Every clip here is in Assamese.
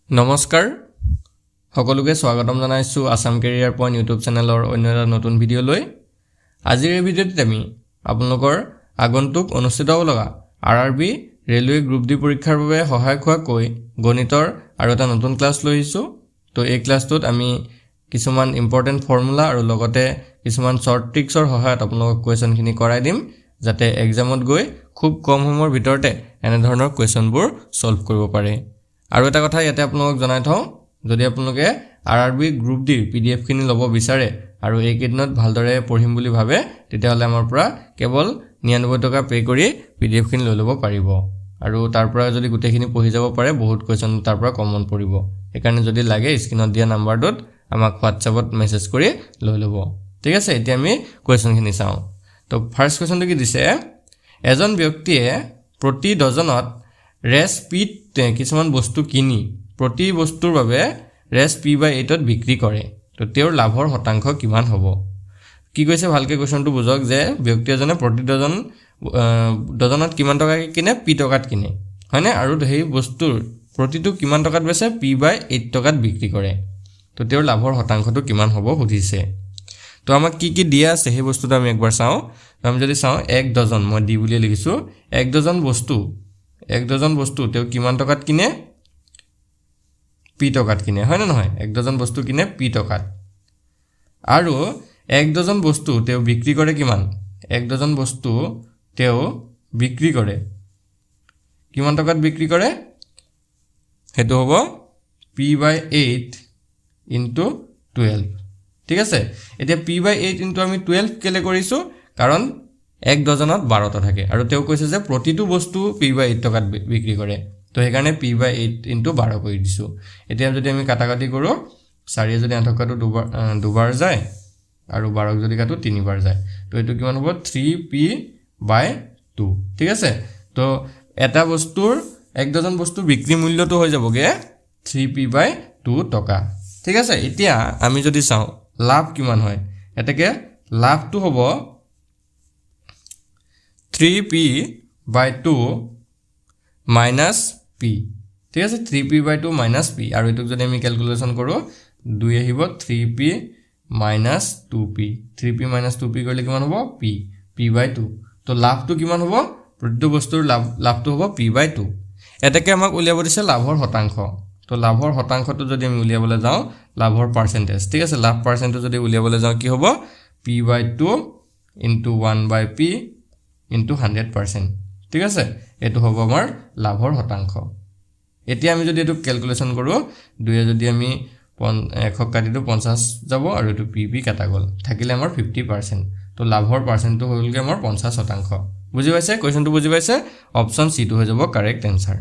নমস্কাৰ সকলোকে স্বাগতম জনাইছো আসাম কেৰিয়াৰ পইণ্ট ইউটিউব চেনেলৰ অন্য এটা নতুন ভিডিঅ' লৈ আজিৰ এই ভিডিঅ'টোত আমি আপোনালোকৰ আগন্তুক অনুষ্ঠিত হ'ব লগা আৰআৰবি ৰেলৱে গ্ৰুপ ডি পৰীক্ষাৰ বাবে সহায়ক হোৱাকৈ গণিতৰ আৰু এটা নতুন ক্লাছ লৈ আহিছো তো এই ক্লাছটোত আমি কিছুমান ইম্পৰ্টেন্ট ফৰ্মুলা আৰু লগতে কিছুমান শৰ্ট ট্ৰিক্সৰ সহায়ত আপোনালোকক কোৱেশ্যনখিনি কৰাই দিম যাতে এক্সামত গৈ খুব কম সময়ৰ ভিতৰতে এনে ধৰণৰ কোৱেশ্যনবোৰ সলভ কৰিব পাৰে আৰু এটা কথা ইয়াতে আপোনালোকক জনাই থওঁ যদি আপোনালোকে আৰআৰবি গ্ৰুপ ডি পিডিএফ খিনি ল'ব বিচাৰে আৰু এই কেইদিনত ভালদৰে পঢ়িম বুলি ভাবে তেতিয়াহ'লে আমাৰ পৰা কেৱল 99 টকা পে কৰি পিডিএফ খিনি লৈ ল'ব পাৰিব আৰু তাৰ পৰা যদি গোটেইখিনি পঢ়ি যাব পাৰে বহুত কোৱেশ্যন তাৰ পৰা কমন পৰিব সেইকাৰণে যদি লাগে স্ক্ৰিনত দিয়া নাম্বাৰটোত আমাক হোৱাটছআপত মেছেজ কৰি লৈ ল'ব ঠিক আছে এতিয়া আমি কোৱেশ্যনখিনি চাওঁ তো ফাৰ্স্ট কোৱেশ্যনটো কি দিছে এজন ব্যক্তিয়ে প্ৰতি ডজনত ৰেছ পিত কিছুমান বস্তু কিনি প্ৰতি বস্তুৰ বাবে ৰেছ p/8 ত বিক্ৰী কৰে তো তেওঁৰ লাভৰ শতাংশ কিমান হ'ব কি কৈছে ভালকে কোৱেশ্যনটো বুজক যে ব্যক্তি এজনে প্ৰতি ডজনত কিমান টকাকে কিনে p টকাত কিনে হয়নে আৰু সেই বস্তুৰ প্ৰতিটো কিমান টকাত বেচে p/8 টকাত বিক্ৰী কৰে তো তেওঁৰ লাভৰ শতাংশটো কিমান হ'ব সুধিছে তো আমাক কি কি দিয়া আছে সেই বস্তুটো আমি একবাৰ চাওঁ আমি যদি চাওঁ 1 ডজন মই ডি বুলি লিখিছো 1 ডজন বস্তু তেওঁ কিমান টকাত কিনে p টকাত কিনে হয় না নহয় 1 ডজন বস্তু কিনে p টকাত আৰু 1 ডজন বস্তু তেওঁ বিক্ৰী কৰে কিমান 1 ডজন বস্তু তেওঁ বিক্ৰী কৰে কিমান টকাত বিক্ৰী কৰে হেতু হ'ব p/8 * 12 ঠিক আছে এতিয়া p/8 * আমি 12 কেলে কৰিছো কাৰণ 1 ডজনত 12টা থাকে আৰু তেওঁ কৈছে যে প্ৰতিটো বস্তু p/8 টকাত বিক্ৰী কৰে তো হেকাৰণে p/8 * 12 কৰি দিছো এতিয়া যদি আমি কাটাকাটি কৰো 4 যদি 8 কাটো দুবাৰ যায় আৰু 12 যদি কাটো তিনিবাৰ যায় তো এটো কিমান হ'ব 3p/2 ঠিক আছে তো এটা বস্তুৰ 1 ডজন বস্তু বিক্ৰী মূল্যটো হৈ যাবগে 3p/2 টকা ঠিক আছে এতিয়া আমি যদি চাওঁ লাভ কিমান হয় এটাকে লাভটো হ'ব 3p/2 minus p ঠিক আছে 3p/2 minus p আৰু এটুক যদি আমি ক্যালকুলেশন কৰো 2 আহিব 3p minus 2p 3p minus 2p কৰিলে কিমান হ'ব p p/2 তো লাভটো কিমান হ'ব প্ৰতিটো বস্তুৰ লাভটো হ'ব p/2 এটাকে আমাক উলিয়াব দিছে লাভৰ শতাংশ তো লাভৰ শতাংশটো যদি আমি উলিয়াবলৈ যাওঁ লাভৰ পাৰ্সেন্টেজ ঠিক আছে লাভ পাৰ্সেন্টেজ যদি উলিয়াবলৈ যাওঁ কি হ'ব p/2 * 1/p * 100% ঠিক আছে এটো হ'ব আমাৰ লাভৰ শতাংশ এতিয়া আমি যদি এটো ক্যালকুলেশন কৰো 2 যদি আমি 1 কাটি দিও 50 যাব আৰু এটো p কাটা গল থাকিলে আমাৰ 50% তো লাভৰ পাৰ্সেন্টটো হলগে আমাৰ 50% বুজি পাইছে কোৱেশ্যনটো বুজি পাইছে অপচন সি টো হৈ যাব কাৰেক্ট আনসাৰ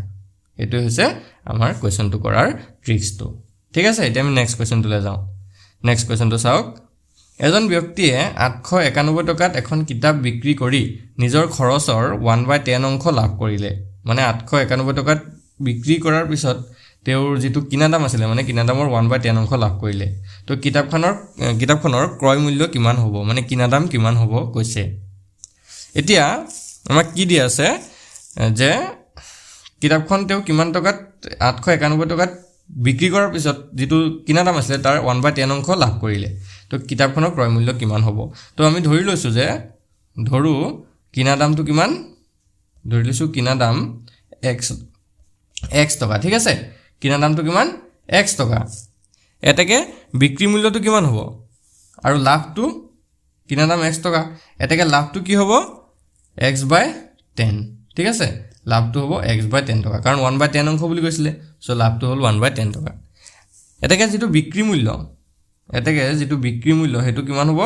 এটো হৈছে আমাৰ কোৱেশ্যনটো কৰাৰ ট্ৰিক্সটো ঠিক আছে এতিয়া আমি নেক্সট কোৱেশ্যনটোলৈ যাওঁ নেক্সট কোৱেশ্যনটো চাওক এজন ব্যক্তিয়ে 891 টকাত এখন কিতাপ বিক্ৰী কৰি নিজৰ খৰচৰ 1/10 অংশ লাভ কৰিলে মানে 891 টকাত বিক্ৰী কৰাৰ পিছত তেওঁৰ যেটো কিনা দাম আছিল মানে কিনা দামৰ 1/10 অংশ লাভ কৰিলে তো কিতাপখনৰ ক্ৰয় মূল্য কিমান হ'ব মানে কিনা দাম কিমান হ'ব কৈছে এতিয়া আমাক কি দি আছে যে কিতাপখন তেওঁ কিমান টকাত 891 টকাত বিক্ৰী কৰাৰ পিছত যেটো কিনা দাম আছিল তাৰ 1/10 অংশ লাভ কৰিলে তো কিতাপখনৰ ক্ৰয় মূল্য কিমান হ'ব তো আমি ধৰি লৈছো যে ধৰু কিনা দামটো কিমান ধৰি লৈছো কিনা দাম x টকা ঠিক আছে কিনা দামটো কিমান x টকা এটাকে বিক্ৰী মূল্যটো কিমান হ'ব আৰু লাভটো কিনা দাম x টকা এটাকে লাভটো কি হ'ব x/10 ঠিক আছে লাভটো হ'ব x/10 টকা কাৰণ 1/10 অংশ বুলি কৈছিলে সো লাভটো হ'ল 1/10 টকা এটাকে যেটো বিক্ৰী মূল্য হেতু কিমান হ'ব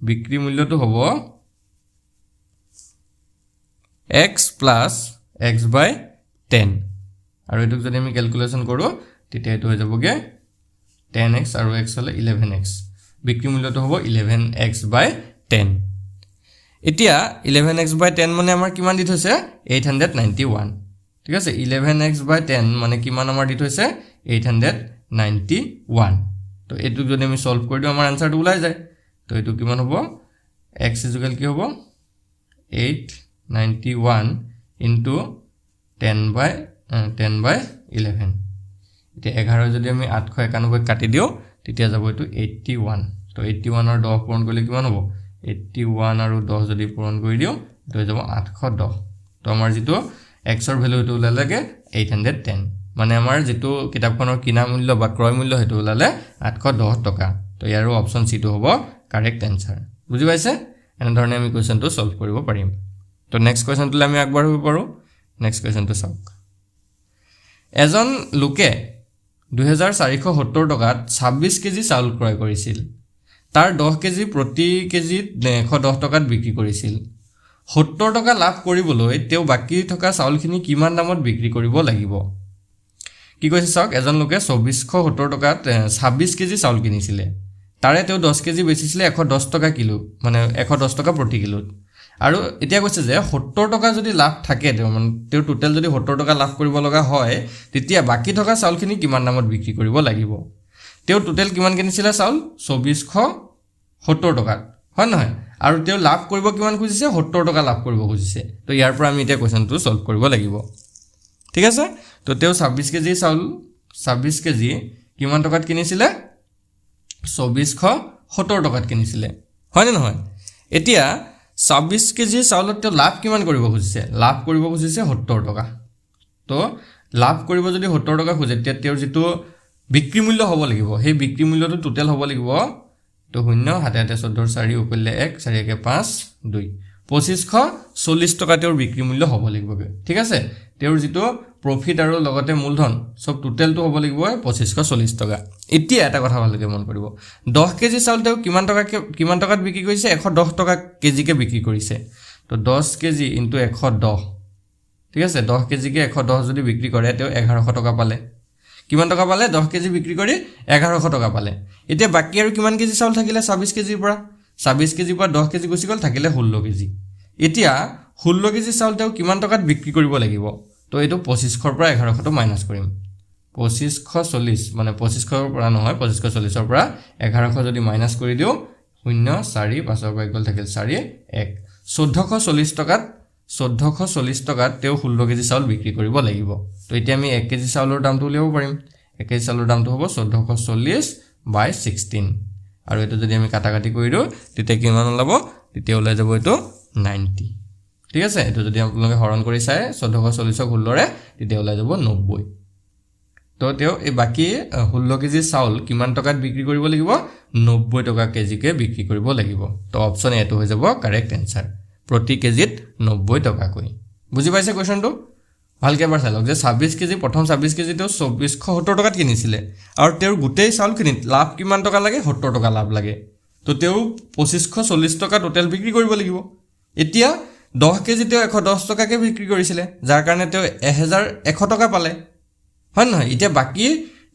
বিক্ৰী মূল্যটো হ'ব x + x/10 আৰু এটুক যদি আমি ক্যালকুলেশন কৰো তেতিয়া এটো হৈ যাবগে 10x আৰু x হলে 11x বিক্ৰী মূল্যটো হ'ব 11x/10 এতিয়া 11x/10 মানে আমাৰ কিমান দিত হৈছে 891 ঠিক আছে 11x/10 মানে কিমান আমাৰ দিত হৈছে 891 তো এটু যদি আমি সলভ কৰি দিও আমাৰ আনসাৰটো ওলাই যায় তো এটু কিমান হ'ব x = কি হ'ব 891 * 10/11 এতিয়া 11 যদি আমি 891 কাটি দিও তেতিয়া যাব এটো 81 তো 81 আৰু 10 পূৰণ কৰিলে কিমান হ'ব 81 আৰু 10 যদি পূৰণ কৰি দিও তো হৈ যাব 810 তো আমাৰ যেটো x ৰ ভ্যালু এটো ওলালেগে 810 মানে আমাৰ যেটো কিতাপখনৰ কিনা মূল্য বা ক্ৰয় মূল্য হেতু ওলালে 810 টকা তো ইয়াৰো অপচন সি টো হ'ব কাৰেক্ট आंसर বুজি পাইছে এনে ধৰণে আমি কোৱেশ্চনটো সলভ কৰিব পাৰিম তো নেক্সট কোৱেশ্চনটো আমি আগবাঢ়িব পাৰো নেক্সট কোৱেশ্চনটো চাওক এজন লোকে 2470 টকাত 26 কেজি চাউল ক্ৰয় কৰিছিল তাৰ 10 কেজি প্ৰতি কেজিত 110 টকাত বিক্ৰী কৰিছিল 70 টকা লাভ কৰিবলৈ তেও বাকি থকা চাউলখিনি কিমান দামত বিক্ৰী কৰিব লাগিব কি কৈছে চাওক এজন লোকে 2470 টকাত 26 কেজি চাউল কিনিছিলে তাৰে তেও 10 কেজি বেচিছিলে 110 টকা কিলো মানে 110 টকা প্ৰতি কিলোত আৰু এতিয়া কৈছে যে 70 টকা যদি লাভ থাকে তেও টোটাল যদি 70 টকা লাভ কৰিব লগা হয় তেতিয়া বাকি থকা চাউলখিনি কিমান দামত বিক্ৰী কৰিব লাগিব তেও টোটাল কিমান কিনিছিলে চাউল 2470 টকা হয় নহয় আৰু তেও লাভ কৰিব কিমান খুজিছে 70 টকা লাভ কৰিব খুজিছে তো ইয়াৰ পৰা আমি এতিয়া কোৱেশ্চনটো সলভ কৰিব লাগিব ঠিক আছে তো তেও 26 কেজি চাউল 26 কেজি কিমান টকাত কিনিছিলে 2470 টকাত কিনিছিলে হয় নে নহয় এতিয়া 26 কেজি চাউলত তেও লাভ কিমান কৰিব খুজিছে লাভ কৰিব খুজিছে 70 টকা তো লাভ কৰিব যদি 70 টকা খুজে তেতিয়া তেও যেটো বিক্ৰী মূল্য হ'ব লাগিব সেই বিক্ৰী মূল্যটো টোটাল হ'ব লাগিব তো 0 হাতে হাতে 14 4 উপলে 1 4 কে 5 2 2540 টকা তেও বিক্ৰী মূল্য হ'ব লাগিব ঠিক আছে তেও যেটো প্ৰফিট আৰু লগতে মূলধন সব টোটালটো হ'ব লাগিব 2540 টকা এতিয়া এটা কথা ভালকে মন কৰিব 10 কেজি চাউল তেও কিমান টকাত বিক্ৰী কৰিছে 110 টকা কেজিকে বিক্ৰী কৰিছে তো 10 কেজি ইনটু 110 ঠিক আছে 10 কেজিকে 110 যদি বিক্ৰী কৰে তেও 1100 টকা পালে কিমান টকা পালে 10 কেজি বিক্ৰী কৰি 1100 টকা পালে এতিয়া বাকি আৰু কিমান কেজি চাউল থাকিলে 26 কেজিৰ পৰা 26 কেজিৰ পৰা 10 কেজি গুছি গল থাকিলে 16 কেজি এতিয়া 16 কেজি চাউল তেও কিমান টকাত বিক্ৰী কৰিব লাগিব তো এটো 2500 ৰ পৰা 1100 টো মাইনাস কৰিম 2540 মানে 2500 ৰ পৰা নহয় 2540 ৰ পৰা 1100 যদি মাইনাস কৰি দিও 0 4 5 ৰ পৰা গল থাকিল 4 1 1440 টকাত 1440 টকাত তেও 16 কেজি চাউল বিক্ৰী কৰিব লাগিব তো এতিয়া আমি 1 কেজি চাউলৰ দামটো উলিয়াব পাৰিম 1 কেজি চাউলৰ দামটো হ'ব 1440 বাই 16 আৰু এটো যদি আমি কাটাকাটি কৰি দিও তেতিয়া কিমান ওলাব তেতিয়া ওলাই যাব এটো 90 ঠিক আছে এটো যদি আপোনালোকে হৰণ কৰি চাই 1440 ক 16 ৰে তেতিয়া ওলাই যাব 90 তো তেও এই বাকি 16 কেজি চাউল কিমান টকাত বিক্ৰী কৰিব লাগিব 90 টকা কেজিকে বিক্ৰী কৰিব লাগিব তো অপচন এটো হৈ যাব কাৰেক্ট आंसर প্ৰতি কেজিত 90 টকা কই বুজি পাইছে কোৱেশ্চনটো ভালকে এবাৰ চালক যে 26 কেজি প্ৰথম 26 কেজি তেও 2470 টকাত কিনিছিলে আৰু তেও গুটেই চাউল কিনিত লাভ কিমান টকা লাগে 70 টকা লাভ লাগে তো তেও 2540 টকা টোটাল বিক্ৰী কৰিব লাগিব এতিয়া 10 কেজি তেও 110 টকাকে বিক্ৰী কৰিছিলে যাৰ কাৰণে তেও 1100 টকা পালে হয় নহয় এতিয়া বাকি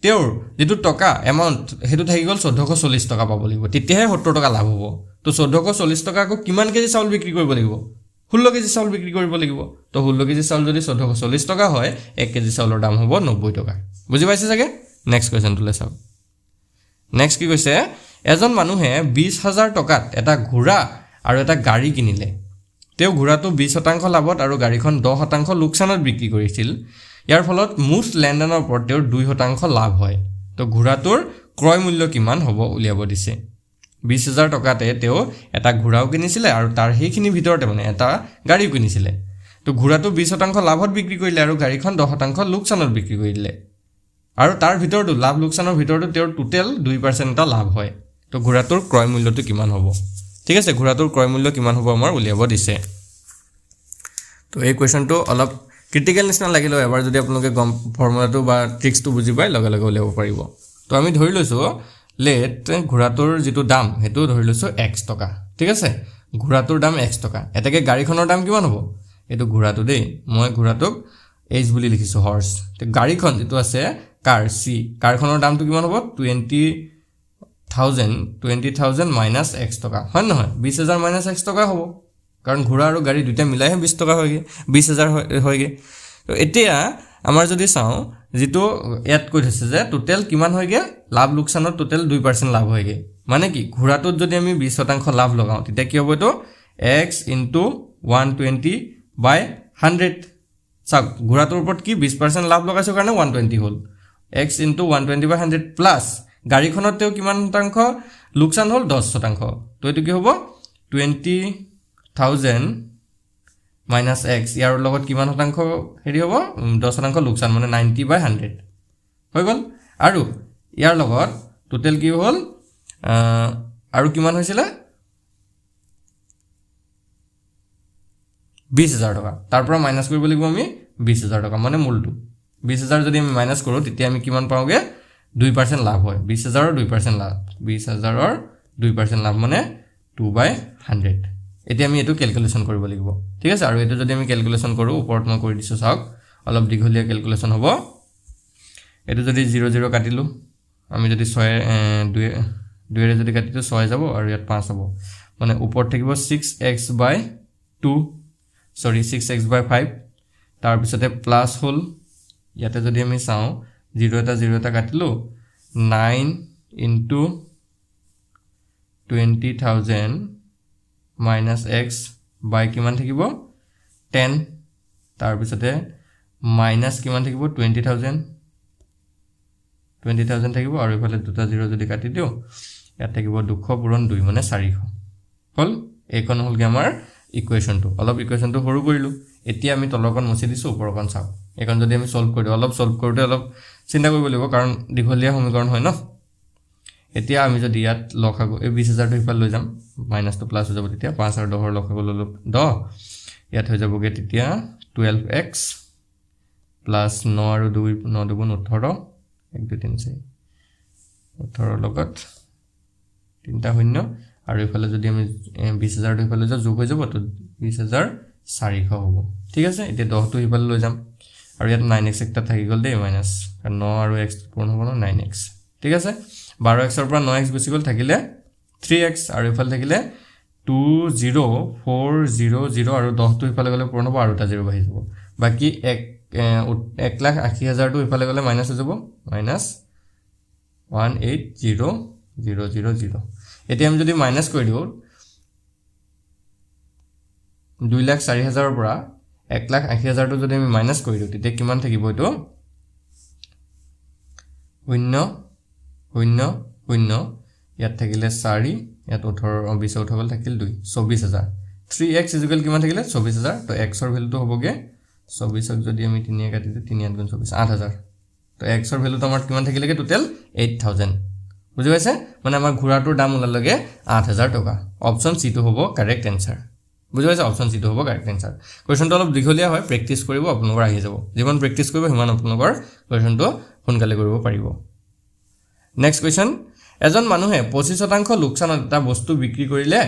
তেও যেটো টকা এমাউন্ট হেতু থাকি গল 1440 টকা পাব লাগিব তেতিয়াহে 70 টকা লাভ হ'ব তো 1440 টকা কো কিমান কেজি চাউল বিক্ৰী কৰিব লাগিব 16 কেজি চাউল বিক্ৰী কৰিব লাগিব তো 16 কেজি চাউল যদি 1440 টকা হয় 1 কেজি চাউলৰ দাম হ'ব 90 টকা বুজি পাইছে চাগে নেক্সট কোৱেশ্চনটো চাওক নেক্সট কি কৈছে এজন মানুহে 20000 টকাত এটা ঘোঁৰা আৰু এটা গাড়ী কিনিলে তেও ঘোঁৰাটো 20% লাভত আৰু গাড়ীখন 10% লোকচানত বিক্ৰী কৰিছিল ইয়াৰ ফলত মুঠ লেনদেনৰ ওপৰত তেও 2% লাভ হয় তো ঘোঁৰাটোৰ ক্ৰয় মূল্য কিমান হ'ব উলিয়াব দিছে 20000 টকাতে তেও এটা ঘোঁৰাও কিনিছিলে আৰু তাৰ হেখিনি ভিতৰতে মানে এটা গাড়ী কিনিছিলে তো ঘোঁৰাটো 20% লাভত বিক্ৰী কৰিলে আৰু গাড়ীখন 10% লোকচানত বিক্ৰী কৰিলে আৰু তাৰ ভিতৰটো লাভ লোকচানৰ ভিতৰটো তেও টোটাল 2% এটা লাভ হয় তো ঘোঁৰাটোৰ ক্ৰয় মূল্যটো কিমান হ'ব ঠিক আছে ঘোঁৰাটোৰ ক্ৰয় মূল্য কিমান হ'ব আমাৰ উলিয়াব দিছে তো এই কোৱেশ্চনটো অলপ ক্ৰিটিকেল নিচিনা লাগিলো এবাৰ যদি আপোনালোকে গম ফৰ্মুলাটো বা ট্ৰিক্সটো বুজি পায় লগে লগে উলিয়াব পাৰিব তো আমি ধৰি লৈছো লেট ঘোঁৰাটোৰ যেটো দাম হেতু ধৰি লৈছো x টকা ঠিক আছে ঘোঁৰাটোৰ দাম x টকা এটাকে গাড়ীখনৰ দাম কিমান হ'ব এটো ঘোঁৰাটো দেই মই ঘোঁৰাটোক h বুলি লিখিছো হৰ্স তে গাড়ীখন যেটো আছে কাৰ c কাৰখনৰ দামটো কিমান হ'ব 20000 মাইনাস x টকা হয় নহয় 20000 মাইনাস x টকা হ'ব কাৰণ ঘোঁৰা আৰু গাড়ী দুটা মিলাইহে 20 টকা হয়গে 20000 হয়গে তো এতিয়া আমাৰ যদি চাও যেটো এড কৈ থৈছে যে টোটাল কিমান হয়গে লাভ লোকসানৰ টোটাল 2% লাভ হয়গে মানে কি ঘোঁৰাটোত যদি আমি 20% লাভ লগাও তেতিয়া কি হ'ব এটো x * 120 / 100 সাক ঘোঁৰাটোৰ ওপৰত কি 20% লাভ লগাইছো কাৰণে 120 হল x into 120/100 প্লাস গাড়ীখনতেও কিমান শতাংশ লোকসান হ'ল 10%। তো এটো কি হ'ব 20,000 minus x ইয়াৰ লগত কিমান শতাংশ হেৰি হ'ব 10% লোকসান মানে 90/100 হৈ গ'ল। আৰু ইয়াৰ লগত টোটাল কি হ'ল আৰু কিমান হৈছিল 20,000 টকা। তাৰ পৰা মাইনাস কৰিব লাগিব আমি 20,000 টকা মানে মূলটো 20,000 যদি আমি মাইনাস কৰো তেতিয়া আমি কিমান পাওঁগে 2% লাভ হয়। 20,000 ৰ 2% লাভ 20,000 ৰ 2% লাভ মানে 2/100। এতিয়া আমি এটো ক্যালকুলেশন কৰিব লাগিব ঠিক আছে। আৰু এটো যদি আমি ক্যালকুলেশন কৰো ওপৰত মই কৰি দিছো চাওক অলপ দীঘলীয়া ক্যালকুলেশন হ'ব। এটো যদি 0 0 কাটিলো আমি যদি 6 2 ৰে যদি কাটিটো 6 যাব আৰু ইয়াত 5 হ'ব মানে ওপৰত থাকিব 6x/2 সৰি 6x/5 তাৰ পিছতে প্লাস হ'ল ইয়াতে যদি আমি চাও 0 এটা কাটিলো 9 into 20,000 minus x by কিমান থাকিব 10 তাৰ পিছতে মাইনাস কিমান থাকিব 20,000 থাকিব আৰু ইফালে দুটা 0 যদি কাটি দিও ইয়াত থাকিব 200 পূৰণ 2 মানে 400 হল। এইখন হল কি আমাৰ ইকুৱেশনটো অলপ ইকুৱেশনটো সৰু কৰিলো। এতিয়া আমি তলৰকন মুছি দিছো ওপৰকন চাও এখন যদি আমি সলভ কৰি দিও অলপ সলভ কৰোতে অলপ চিন্তা কৰিব লাগিব কাৰণ দীঘলীয়া সমীকৰণ হয় ন। এতিয়া আমি যদি ইয়াত লখাগো এই 20,000 টো ইফাল লৈ যাম মাইনাস টু প্লাস হৈ যাব তেতিয়া 5 আৰু 10 ৰ লখাগো ললো 10 ইয়াত হৈ যাবগে তেতিয়া 12x প্লাস 9 আৰু 2 9 2 18 1 2 3 4 18 লগত তিনটা শূন্য আৰু ইফালে যদি আমি 20,000 টো ইফালে যোগ হৈ যাব তো 20,400 হ'ব ঠিক আছে। এতিয়া 10 টো ইফালে লৈ যাম আৰু ইয়াত 9x একটা থাকি গল দে মাইনাস 9 আৰু x পূৰণ হ'ব 9x ঠিক আছে। 12x ৰ পৰা 9x গুচি গল থাকিলে 3x আৰু ইফালে থাকিলে 20400 আৰু 10 টো ইফালে গলে পূৰণ হ'ব আৰু এটা 0 বাহি যাব বাকি 1,80,000 টো ইফালে গলে মাইনাস হৈ যাব মাইনাস 180,000। এতিয়া আমি যদি মাইনাস কৰি দিও 2,04,000 ৰ পৰা 1,80,000 টো যদি আমি মাইনাস কৰি দিও তেতিয়া কিমান থাকিব এটো 0 0 ইয়াত থাকিলে 4 ইয়াত 18 20 উঠা গল থাকিল 2 24,000 3x কিমান থাকিলে 24,000 তো x ৰ ভ্যালুটো হ'বগে 24 ক যদি আমি 3 কাটি দিও 3 গুণ 24 8,000 তো x ৰ ভ্যালুটো আমাৰ কিমান থাকিলেগে টোটাল 8,000 বুজি পাইছে মানে আমাৰ ঘোৰাটোৰ দাম ওলালগে 8,000 টকা। অপচন সি টো হ'ব কারেক্ট आंसर বুজি পাইছে অপচন সি টো হ'ব কারেক্ট आंसर। কোৱেশ্চনটো অলপ দীঘলীয়া হয় প্ৰেক্টিস কৰিব আপোনালোকৰ আহি যাব যিমান প্ৰেক্টিস কৰিব সিমান আপোনালোকৰ কোৱেশ্চনটো সোনকালে কৰিব পাৰিব। নেক্সট কোৱেশ্চন এজন মানুহে 25% লোকসানত এটা বস্তু বিক্ৰী কৰিলে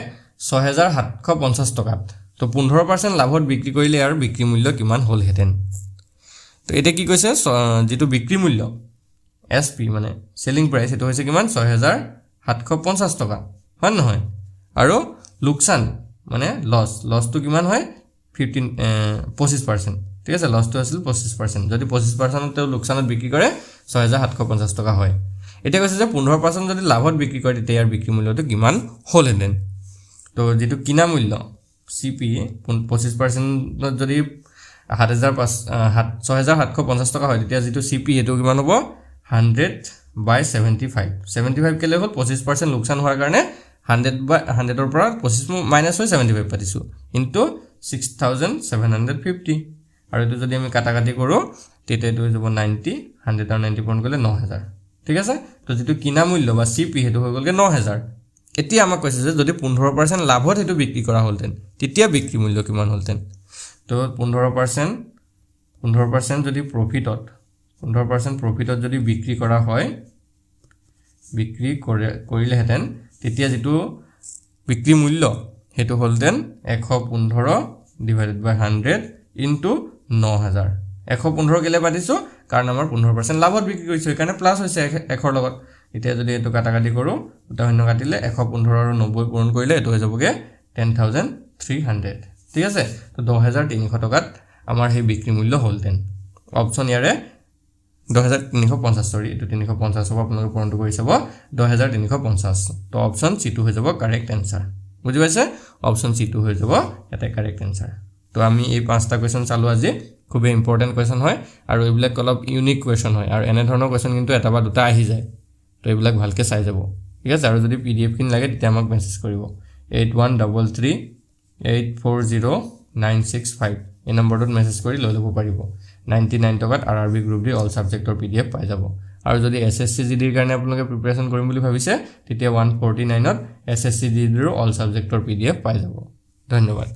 6,750 টকাত তো 15% লাভত বিক্ৰী কৰিলে আৰু বিক্ৰী মূল্য কিমান হ'ল হেতেন। তো এটা কি কৈছে যেটো বিক্ৰী মূল্য SP মানে সেলিং প্ৰাইস এটো হৈছে কিমান 6,750 টকা হয় নহয় আৰু লোকসান মানে লস তো কিমান হয় 25% ঠিক আছে লস তো আছিল 25% যদি 25% তে লোকসানত বিক্ৰী কৰে 6,750 টকা হয়। এটা কৈছে যে 15% যদি লাভত বিক্ৰী কৰে তেতিয়া ইয়াৰ বিক্ৰী মূল্যটো কিমান হ'ল হেতেন। তো যেটো কিনা মূল্য CP 25% যদি 6,750 টকা হয় তেতিয়া যেটো CP এটো কিমান হ'ব 100/75 75 কেলে হ'ল 25% লোকসান হোৱাৰ কাৰণে 100 ৰ পৰা 25 মাইনাস হৈ 75 পাতিছো ইনটু 6,750 আৰু এটো যদি আমি কাটাকাটি কৰো তেতিয়া এটো হৈ যাব 90 100 আৰু 90 পূৰণ কৰিলে 9,000 ঠিক আছে। তো যেটো কিনা মূল্য বা CP হেতু হৈ গলগে 9,000। এতিয়া আমাক কৈছে যে যদি 15% লাভত হেতু বিক্ৰী কৰা হলতেন তেতিয়া বিক্ৰী মূল্য কিমান হলতেন। তো 15% যদি প্ৰফিটত 15% প্ৰফিটত যদি বিক্ৰী কৰা হয় বিক্ৰী কৰিলে হেতেন তেতিয়া যেটো বিক্ৰী মূল্য হেতু হলতেন 115 ডিভাইডেড বাই 100 ইনটু 9,000 115 কেলে পাতিছো কাৰণ আমাৰ 15% লাভত বিক্ৰী কৰিছো একাৰণে প্লাস হৈছে 1 ৰ লগত। এতিয়া যদি এটো কাটাকাটি কৰো দুটা শূন্য কাটিলে 115 আৰু 90 পূৰণ কৰিলে এটো হৈ যাবগে 10,300 ঠিক আছে। তো 10,300 টকাত আমাৰ হে বিক্ৰী মূল্য হলতেন। অপচন ইয়াৰে 10,350 সৰি এটো 350 হ'ব আপোনালোকে পূৰণটো কৰি চাব 10,350 তো অপচন সি টো হৈ যাব কারেক্ট आंसर বুজি পাইছে অপচন সি টো হৈ যাব এটা কারেক্ট आंसर। তো আমি এই পাঁচটা কোৱেশ্চন চালো আজি খুবেই ইম্পৰ্টেণ্ট কুৱেশ্যন হয় আৰু এইবিলাক অলপ ইউনিক কুৱেশ্যন হয় আৰু এনেধৰণৰ কুৱেশ্যন কিন্তু এটা বা দুটা আহি যায় তো এইবিলাক ভালকৈ চাই যাব ঠিক আছে আৰু যদি PDF-খিনি লাগে তেতিয়া আমাক মেছেজ কৰিব 8133840965 এই নম্বৰটোত মেছেজ কৰি লৈ ল'ব পাৰিব 99 টকাত RRB গ্ৰুপ ডি অল ছাবজেক্টৰ PDF পাই যাব আৰু যদি SSC GDৰ কাৰণে আপোনালোকে প্ৰিপাৰেশ্যন কৰিম বুলি ভাবিছে তেতিয়া 149ত SSC GDৰ অল ছাবজেক্টৰ PDF পাই যাব ধন্যবাদ